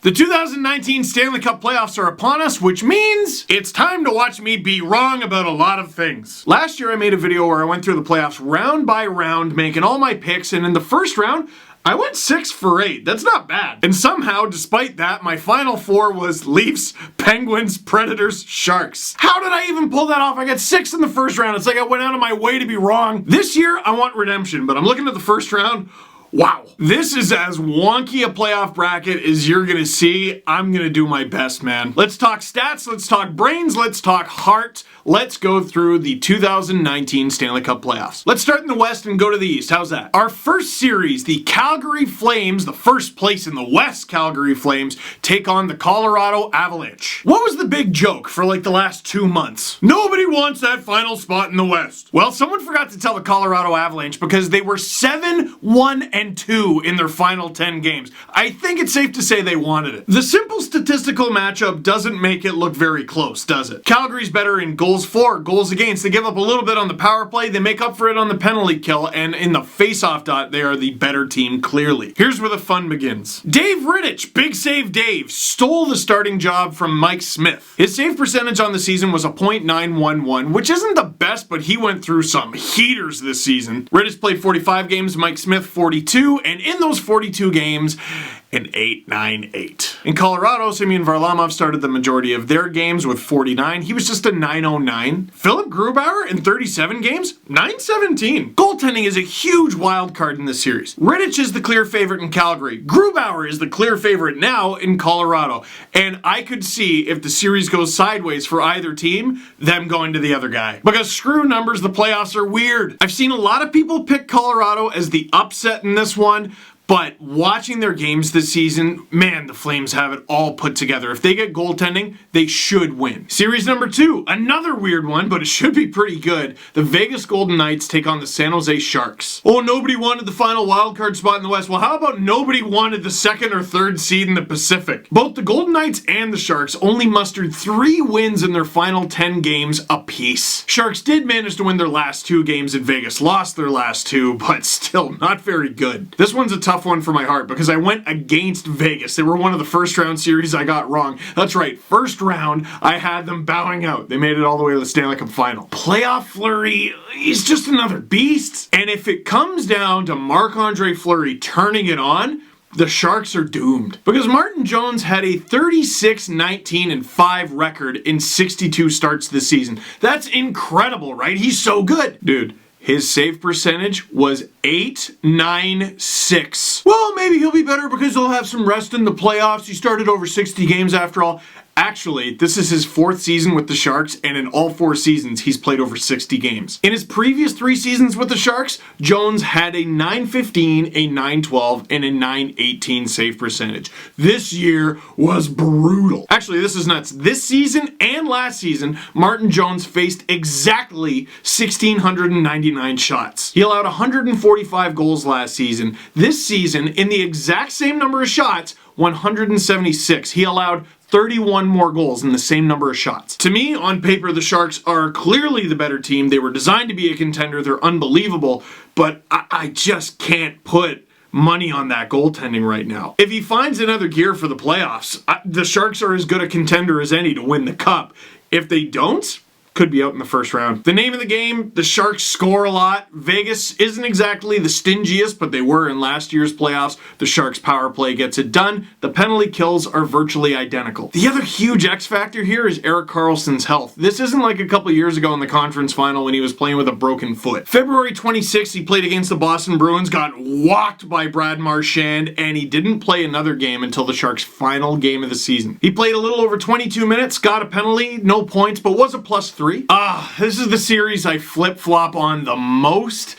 The 2019 Stanley Cup Playoffs are upon us, which means it's time to watch me be wrong about a lot of things. Last year I made a video where I went through the playoffs round by round, making all my picks, and in the first round, I went 6 for 8. That's not bad. And somehow, despite that, my final 4 was Leafs, Penguins, Predators, Sharks. How did I even pull that off? I got 6 in the first round. It's like I went out of my way to be wrong. This year, I want redemption, but I'm looking at the first round. Wow. This is as wonky a playoff bracket as you're gonna see. I'm gonna do my best, man. Let's talk stats, let's talk brains, let's talk heart. Let's go through the 2019 Stanley Cup Playoffs. Let's start in the West and go to the East. How's that? Our first series, the Calgary Flames, the first place in the West Calgary Flames, take on the Colorado Avalanche. What was the big joke for like the last 2 months? Nobody wants that final spot in the West. Well, someone forgot to tell the Colorado Avalanche because they were 7-1-2 in their final 10 games. I think it's safe to say they wanted it. The simple statistical matchup doesn't make it look very close, does it? Calgary's better in goals for, goals against. They give up a little bit on the power play, they make up for it on the penalty kill, and in the face-off dot, they are the better team, clearly. Here's where the fun begins. Dave Rittich, big save Dave, stole the starting job from Mike Smith. His save percentage on the season was a .911, which isn't the best, but he went through some heaters this season. Rittich played 45 games, Mike Smith 42, and in those 42 games, an 8.98. In Colorado, Semyon Varlamov started the majority of their games with 49. He was just a 9.09. Philip Grubauer in 37 games, 9.17. Goaltending is a huge wild card in this series. Rittich is the clear favorite in Calgary. Grubauer is the clear favorite now in Colorado. And I could see, if the series goes sideways for either team, them going to the other guy. Because screw numbers, the playoffs are weird. I've seen a lot of people pick Colorado as the upset in this one, but watching their games this season, man, the Flames have it all put together. If they get goaltending, they should win. Series number 2, another weird one, but it should be pretty good. The Vegas Golden Knights take on the San Jose Sharks. Oh, nobody wanted the final wildcard spot in the West. Well, how about nobody wanted the 2nd or 3rd seed in the Pacific? Both the Golden Knights and the Sharks only mustered 3 wins in their final 10 games apiece. Sharks did manage to win their last 2 games in Vegas, lost their last 2, but still not very good. This one's a tough one for my heart because I went against Vegas. They were one of the first round series I got wrong. That's right, first round, I had them bowing out. They made it all the way to the Stanley Cup final. Playoff Fleury, he's just another beast. And if it comes down to Marc-Andre Fleury turning it on, the Sharks are doomed. Because Martin Jones had a 36-19-5 record in 62 starts this season. That's incredible, right? He's so good. Dude, his save percentage was .896. Well, maybe he'll be better because he'll have some rest in the playoffs. He started over 60 games after all. Actually, this is his 4th season with the Sharks, and in all 4 seasons, he's played over 60 games. In his previous 3 seasons with the Sharks, Jones had a .915, a .912, and a .918 save percentage. This year was brutal. Actually, this is nuts. This season and last season, Martin Jones faced exactly 1,699 shots. He allowed 145 goals last season. This season, in the exact same number of shots, 176. He allowed 31 more goals in the same number of shots. To me, on paper, the Sharks are clearly the better team. They were designed to be a contender. They're unbelievable, but I just can't put money on that goaltending right now. If he finds another gear for the playoffs, the Sharks are as good a contender as any to win the Cup. If they don't, could be out in the first round. The name of the game, the Sharks score a lot. Vegas isn't exactly the stingiest, but they were in last year's playoffs. The Sharks power play gets it done. The penalty kills are virtually identical. The other huge X factor here is Erik Karlsson's health. This isn't like a couple years ago in the conference final when he was playing with a broken foot. February 26th, he played against the Boston Bruins, got walked by Brad Marchand, and he didn't play another game until the Sharks' final game of the season. He played a little over 22 minutes, got a penalty, no points, but was a +3. This is the series I flip-flop on the most.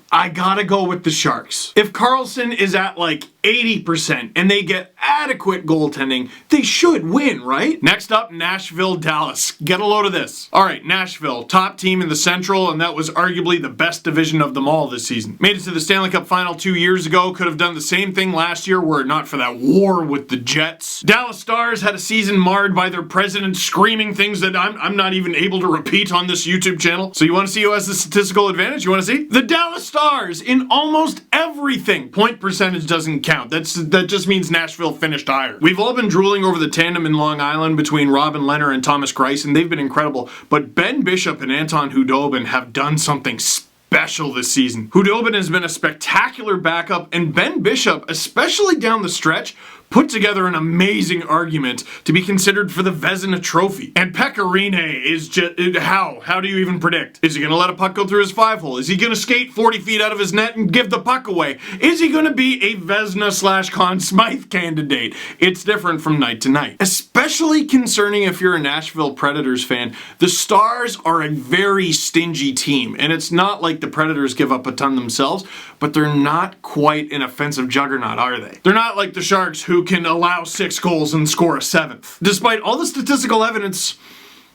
I gotta go with the Sharks. If Karlsson is at like 80% and they get adequate goaltending, they should win, right? Next up, Nashville, Dallas. Get a load of this. All right, Nashville, top team in the Central, and that was arguably the best division of them all this season. Made it to the Stanley Cup final 2 years ago, could have done the same thing last year were it not for that war with the Jets. Dallas Stars had a season marred by their president screaming things that I'm not even able to repeat on this YouTube channel. So you want to see who has the statistical advantage? You want to see? The Dallas Stars in almost everything. Point percentage doesn't count. count. That just means Nashville finished higher. We've all been drooling over the tandem in Long Island between Robin Lehner and Thomas Greiss, and they've been incredible. But Ben Bishop and Anton Khudobin have done something special this season. Khudobin has been a spectacular backup, and Ben Bishop, especially down the stretch, put together an amazing argument to be considered for the Vezina Trophy. And Pekka Rinne is just... How do you even predict? Is he going to let a puck go through his 5-hole? Is he going to skate 40 feet out of his net and give the puck away? Is he going to be a Vezina/Conn Smythe candidate? It's different from night to night. Especially concerning if you're a Nashville Predators fan. The Stars are a very stingy team, and it's not like the Predators give up a ton themselves, but they're not quite an offensive juggernaut, are they? They're not like the Sharks, who can allow 6 goals and score a 7th. Despite all the statistical evidence,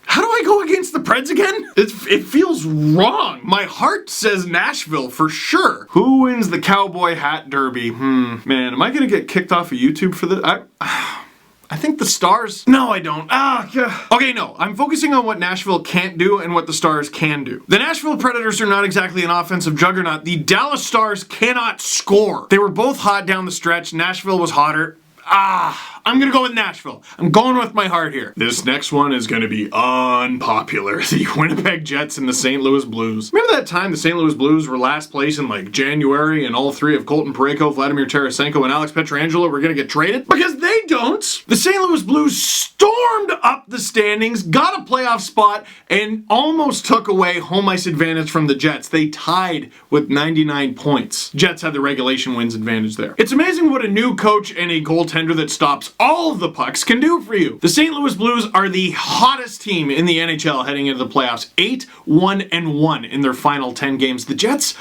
how do I go against the Preds again? It feels wrong. My heart says Nashville for sure. Who wins the Cowboy Hat Derby? Man, am I gonna get kicked off of YouTube for this? I think the Stars... No, I don't. Okay, no. I'm focusing on what Nashville can't do and what the Stars can do. The Nashville Predators are not exactly an offensive juggernaut. The Dallas Stars cannot score. They were both hot down the stretch. Nashville was hotter. I'm gonna go with Nashville. I'm going with my heart here. This next one is gonna be unpopular. The Winnipeg Jets and the St. Louis Blues. Remember that time the St. Louis Blues were last place in like January and all 3 of Colton Parayko, Vladimir Tarasenko, and Alex Pietrangelo were gonna get traded? Because they don't! The St. Louis Blues stormed up the standings, got a playoff spot, and almost took away home ice advantage from the Jets. They tied with 99 points. Jets had the regulation wins advantage there. It's amazing what a new coach and a goaltender that stops all of the pucks can do for you. The St. Louis Blues are the hottest team in the NHL heading into the playoffs. 8-1-1 in their final 10 games. The Jets,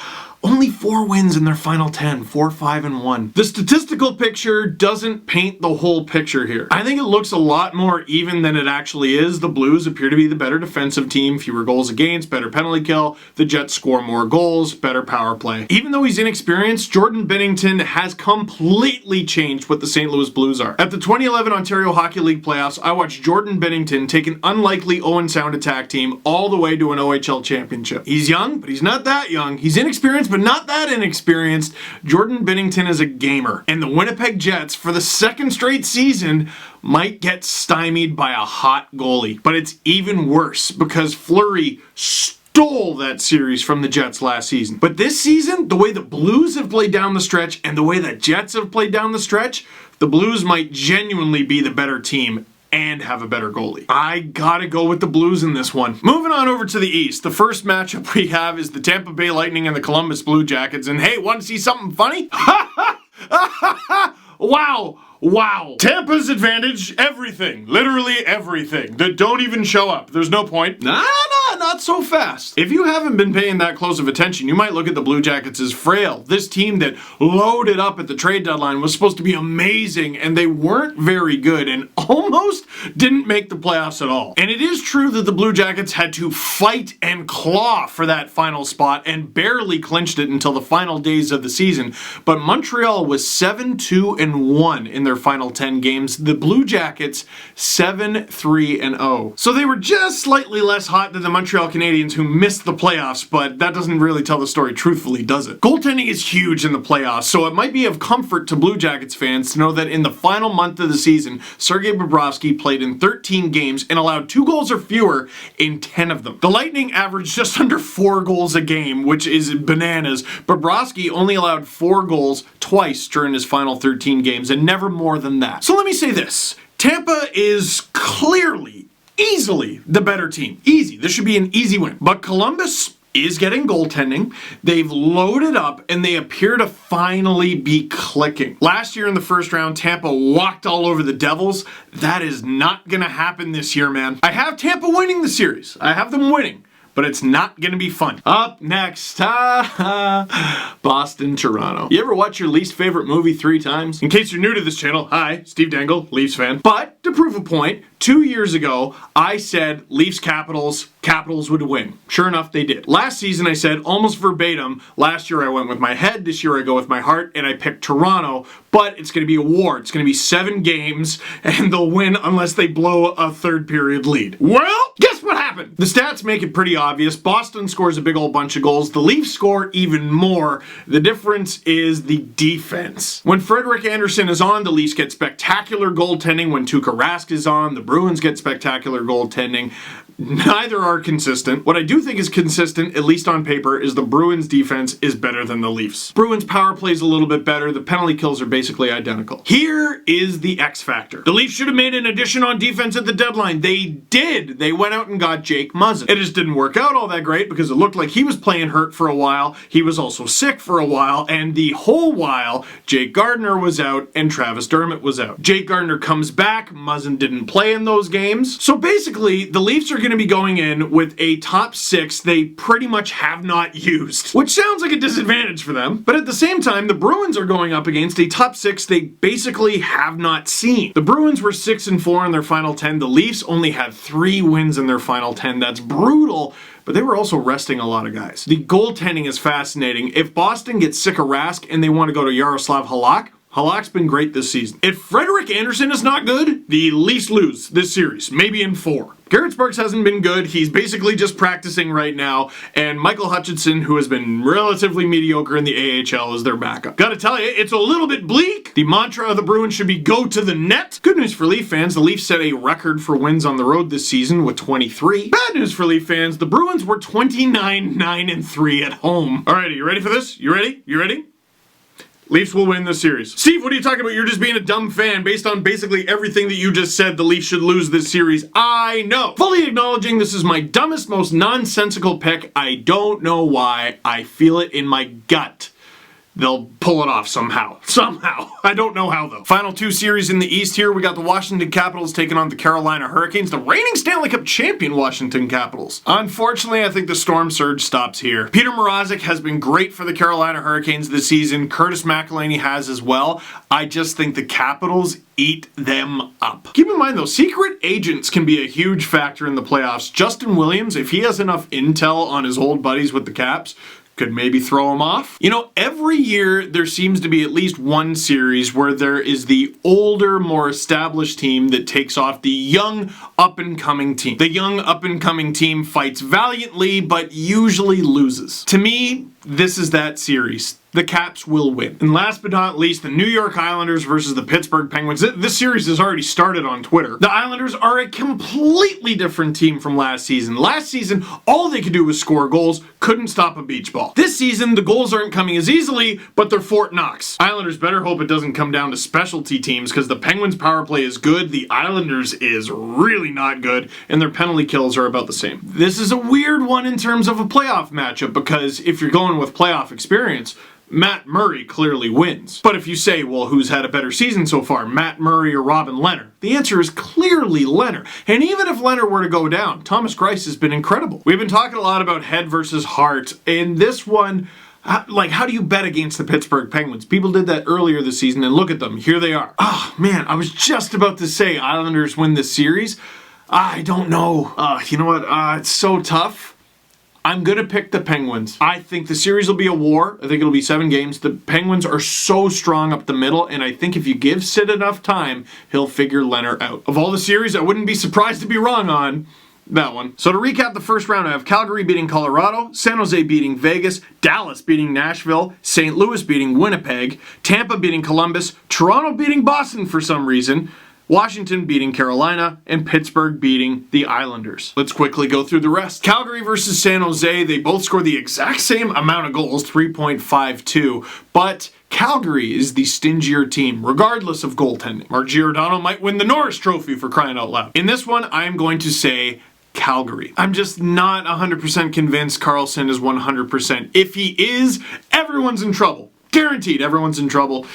only 4 wins in their final 10, 4-5-1. The statistical picture doesn't paint the whole picture here. I think it looks a lot more even than it actually is. The Blues appear to be the better defensive team, fewer goals against, better penalty kill. The Jets score more goals, better power play. Even though he's inexperienced, Jordan Binnington has completely changed what the St. Louis Blues are. At the 2011 Ontario Hockey League playoffs, I watched Jordan Binnington take an unlikely Owen Sound attack team all the way to an OHL championship. He's young, but he's not that young. He's inexperienced, but not that inexperienced. Jordan Binnington is a gamer. And the Winnipeg Jets, for the 2nd straight season, might get stymied by a hot goalie. But it's even worse because Fleury stole that series from the Jets last season. But this season, the way the Blues have played down the stretch and the way the Jets have played down the stretch, the Blues might genuinely be the better team and have a better goalie. I gotta go with the Blues in this one. Moving on over to the East, the first matchup we have is the Tampa Bay Lightning and the Columbus Blue Jackets. And hey, want to see something funny? Wow. Tampa's advantage, everything. Literally everything. That don't even show up. There's no point. Not so fast. If you haven't been paying that close of attention, you might look at the Blue Jackets as frail. This team that loaded up at the trade deadline was supposed to be amazing, and they weren't very good and almost didn't make the playoffs at all. And it is true that the Blue Jackets had to fight and claw for that final spot and barely clinched it until the final days of the season. But Montreal was 7-2-1 in their final 10 games. The Blue Jackets 7-3-0. So they were just slightly less hot than the Montreal Canadiens, who missed the playoffs, but that doesn't really tell the story truthfully, does it? Goaltending is huge in the playoffs, so it might be of comfort to Blue Jackets fans to know that in the final month of the season, Sergei Bobrovsky played in 13 games and allowed 2 goals or fewer in 10 of them. The Lightning averaged just under 4 goals a game, which is bananas. Bobrovsky only allowed 4 goals twice during his final 13 games, and never more than that. So let me say this. Tampa is clearly, easily the better team. Easy. This should be an easy win. But Columbus is getting goaltending. They've loaded up and they appear to finally be clicking. Last year in the first round, Tampa walked all over the Devils. That is not gonna happen this year, man. I have Tampa winning the series. I have them winning. But it's not gonna be fun. Up next, Boston, Toronto. You ever watch your least favorite movie 3 times? In case you're new to this channel, hi, Steve Dangle, Leafs fan. But to prove a point, 2 years ago, I said Leafs Capitals would win. Sure enough, they did. Last season, I said almost verbatim. Last year, I went with my head. This year, I go with my heart, and I picked Toronto. But it's going to be a war. It's going to be 7 games, and they'll win unless they blow a third period lead. Well, guess what happened? The stats make it pretty obvious. Boston scores a big old bunch of goals. The Leafs score even more. The difference is the defense. When Frederik Andersen is on, the Leafs get spectacular goaltending. When Tuukka Rask is on, the Bruins get spectacular goaltending. Neither are consistent. What I do think is consistent, at least on paper, is the Bruins defense is better than the Leafs. Bruins power play is a little bit better. The penalty kills are basically identical. Here is the X factor. The Leafs should have made an addition on defense at the deadline. They did. They went out and got Jake Muzzin. It just didn't work out all that great because it looked like he was playing hurt for a while. He was also sick for a while, and the whole while, Jake Gardiner was out and Travis Dermott was out. Jake Gardiner comes back. Muzzin didn't play in those games. So basically, the Leafs are going to be going in with a top 6 they pretty much have not used, which sounds like a disadvantage for them. But at the same time, the Bruins are going up against a top 6 they basically have not seen. The Bruins were 6-4 in their final 10. The Leafs only had 3 wins in their final 10. That's brutal. But they were also resting a lot of guys. The goaltending is fascinating. If Boston gets sick of Rask and they want to go to Yaroslav Halak, Halak's been great this season. If Frederik Andersen is not good, the Leafs lose this series, maybe in 4. Garrett Sparks hasn't been good. He's basically just practicing right now. And Michael Hutchinson, who has been relatively mediocre in the AHL, is their backup. Gotta tell you, it's a little bit bleak. The mantra of the Bruins should be go to the net. Good news for Leaf fans, the Leafs set a record for wins on the road this season with 23. Bad news for Leaf fans, the Bruins were 29-9-3 at home. Alrighty, you ready for this? You ready? You ready? Leafs will win this series. Steve, what are you talking about? You're just being a dumb fan based on basically everything that you just said. The Leafs should lose this series. I know. Fully acknowledging this is my dumbest, most nonsensical pick. I don't know why. I feel it in my gut. They'll pull it off somehow. Somehow. I don't know how, though. Final 2 series in the East here. We got the Washington Capitals taking on the Carolina Hurricanes, the reigning Stanley Cup champion Washington Capitals. Unfortunately, I think the storm surge stops here. Peter Mrazek has been great for the Carolina Hurricanes this season. Curtis McElhinney has as well. I just think the Capitals eat them up. Keep in mind, though, secret agents can be a huge factor in the playoffs. Justin Williams, if he has enough intel on his old buddies with the Caps, could maybe throw him off. You know, every year there seems to be at least one series where there is the older, more established team that takes off the young, up-and-coming team. The young, up-and-coming team fights valiantly, but usually loses. To me, this is that series. The Caps will win. And last but not least, the New York Islanders versus the Pittsburgh Penguins. This series has already started on Twitter. The Islanders are a completely different team from last season. Last season, all they could do was score goals, couldn't stop a beach ball. This season, the goals aren't coming as easily, but they're Fort Knox. Islanders better hope it doesn't come down to specialty teams because the Penguins' power play is good, the Islanders is really not good, and their penalty kills are about the same. This is a weird one in terms of a playoff matchup because if you're going with playoff experience, Matt Murray clearly wins. But if you say, well, who's had a better season so far, Matt Murray or Robin Lehner? The answer is clearly Lehner. And even if Lehner were to go down, Thomas Greiss has been incredible. We've been talking a lot about head versus heart. In this one, how do you bet against the Pittsburgh Penguins? People did that earlier this season, and look at them. Here they are. Oh, man, I was just about to say Islanders win this series. I don't know. You know what? It's so tough. I'm going to pick the Penguins. I think the series will be a war. I think it'll be 7 games. The Penguins are so strong up the middle, and I think if you give Sid enough time, he'll figure Lehner out. Of all the series, I wouldn't be surprised to be wrong on that one. So to recap the first round, I have Calgary beating Colorado, San Jose beating Vegas, Dallas beating Nashville, St. Louis beating Winnipeg, Tampa beating Columbus, Toronto beating Boston for some reason, Washington beating Carolina, and Pittsburgh beating the Islanders. Let's quickly go through the rest. Calgary versus San Jose, they both scored the exact same amount of goals, 3.52, but Calgary is the stingier team, regardless of goaltending. Mark Giordano might win the Norris Trophy for crying out loud. In this one, I'm going to say Calgary. I'm just not 100% convinced Karlsson is 100%. If he is, everyone's in trouble. Guaranteed, everyone's in trouble.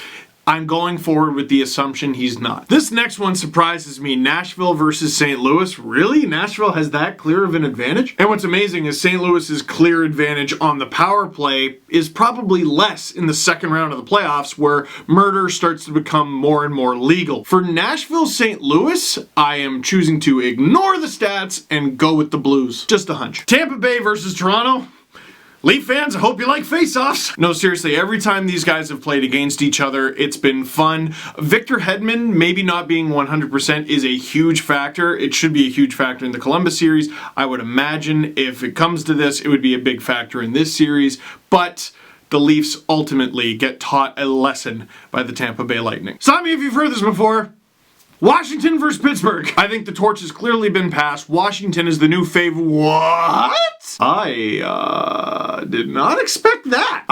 I'm going forward with the assumption he's not. This next one surprises me. Nashville versus St. Louis. Really? Nashville has that clear of an advantage? And what's amazing is St. Louis's clear advantage on the power play is probably less in the second round of the playoffs, where murder starts to become more and more legal. For Nashville St. Louis, I am choosing to ignore the stats and go with the Blues. Just a hunch. Tampa Bay versus Toronto. Leaf fans, I hope you like face-offs. No, seriously, every time these guys have played against each other, it's been fun. Victor Hedman, maybe not being 100%, is a huge factor. It should be a huge factor in the Columbus series. I would imagine if it comes to this, it would be a big factor in this series. But the Leafs ultimately get taught a lesson by the Tampa Bay Lightning. Some of you, if you've heard this before, Washington versus Pittsburgh. I think the torch has clearly been passed. Washington is the new favorite. What? I did not expect that.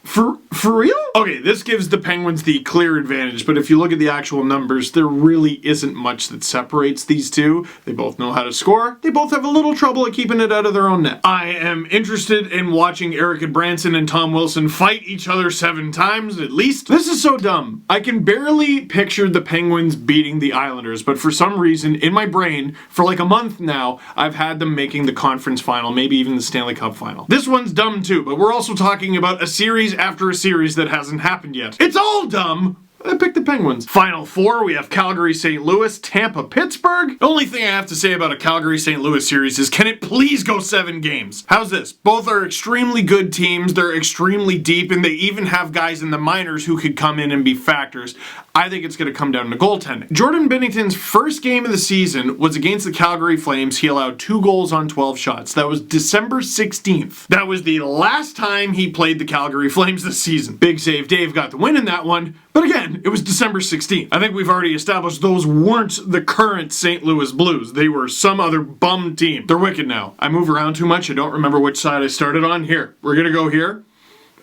For real? Okay, this gives the Penguins the clear advantage, but if you look at the actual numbers, there really isn't much that separates these two. They both know how to score. They both have a little trouble at keeping it out of their own net. I am interested in watching Eric Branson and Tom Wilson fight each other 7 times at least. This is so dumb. I can barely picture the Penguins beating the Islanders, but for some reason in my brain, for like a month now, I've had them making the conference final, maybe even the Stanley Cup final. This one's dumb too, but we're also talking about a series after a series that hasn't happened yet. It's all dumb. I picked the Penguins. Final 4, we have Calgary, St. Louis, Tampa, Pittsburgh. The only thing I have to say about a Calgary-St. Louis series is, can it please go 7 games? How's this? Both are extremely good teams. They're extremely deep, and they even have guys in the minors who could come in and be factors. I think it's going to come down to goaltending. Jordan Binnington's first game of the season was against the Calgary Flames. He allowed 2 goals on 12 shots. That was December 16th. That was the last time he played the Calgary Flames this season. Big Save Dave got the win in that one, but again, it was December 16th. I think we've already established those weren't the current St. Louis Blues. They were some other bum team. They're wicked now. I move around too much. I don't remember which side I started on. Here, we're gonna go here.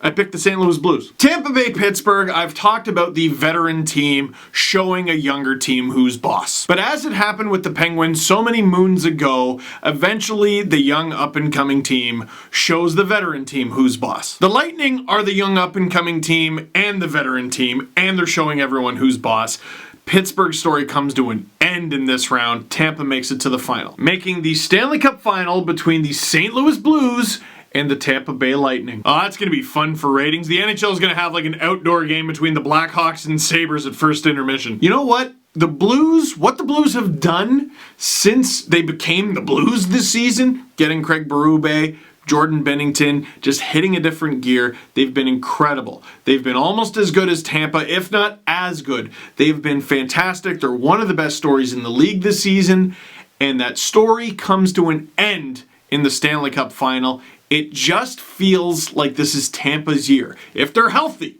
I picked the St. Louis Blues. Tampa Bay, Pittsburgh, I've talked about the veteran team showing a younger team who's boss. But as it happened with the Penguins so many moons ago, eventually the young up-and-coming team shows the veteran team who's boss. The Lightning are the young up-and-coming team and the veteran team, and they're showing everyone who's boss. Pittsburgh's story comes to an end in this round. Tampa makes it to the final, making the Stanley Cup final between the St. Louis Blues and the Tampa Bay Lightning. Oh, that's going to be fun for ratings. The NHL is going to have like an outdoor game between the Blackhawks and Sabres at first intermission. You know what? What the Blues have done since they became the Blues this season, getting Craig Berube, Jordan Binnington, just hitting a different gear, they've been incredible. They've been almost as good as Tampa, if not as good. They've been fantastic. They're one of the best stories in the league this season, and that story comes to an end in the Stanley Cup final. It just feels like this is Tampa's year. If they're healthy,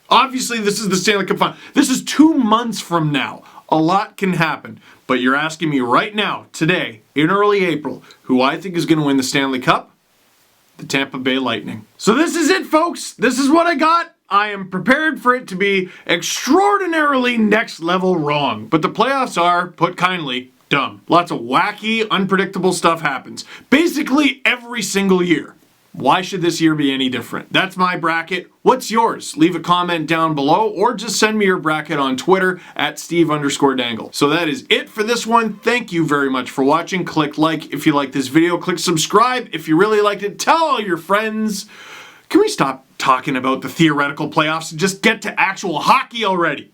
obviously this is the Stanley Cup final. This is 2 months from now. A lot can happen. But you're asking me right now, today, in early April, who I think is going to win the Stanley Cup? The Tampa Bay Lightning. So this is it, folks. This is what I got. I am prepared for it to be extraordinarily next level wrong. But the playoffs are, put kindly, dumb. Lots of wacky, unpredictable stuff happens. Basically every single year. Why should this year be any different? That's my bracket. What's yours? Leave a comment down below or just send me your bracket on Twitter at Steve_Dangle. So that is it for this one. Thank you very much for watching. Click like if you like this video. Click subscribe if you really liked it. Tell all your friends. Can we stop talking about the theoretical playoffs and just get to actual hockey already?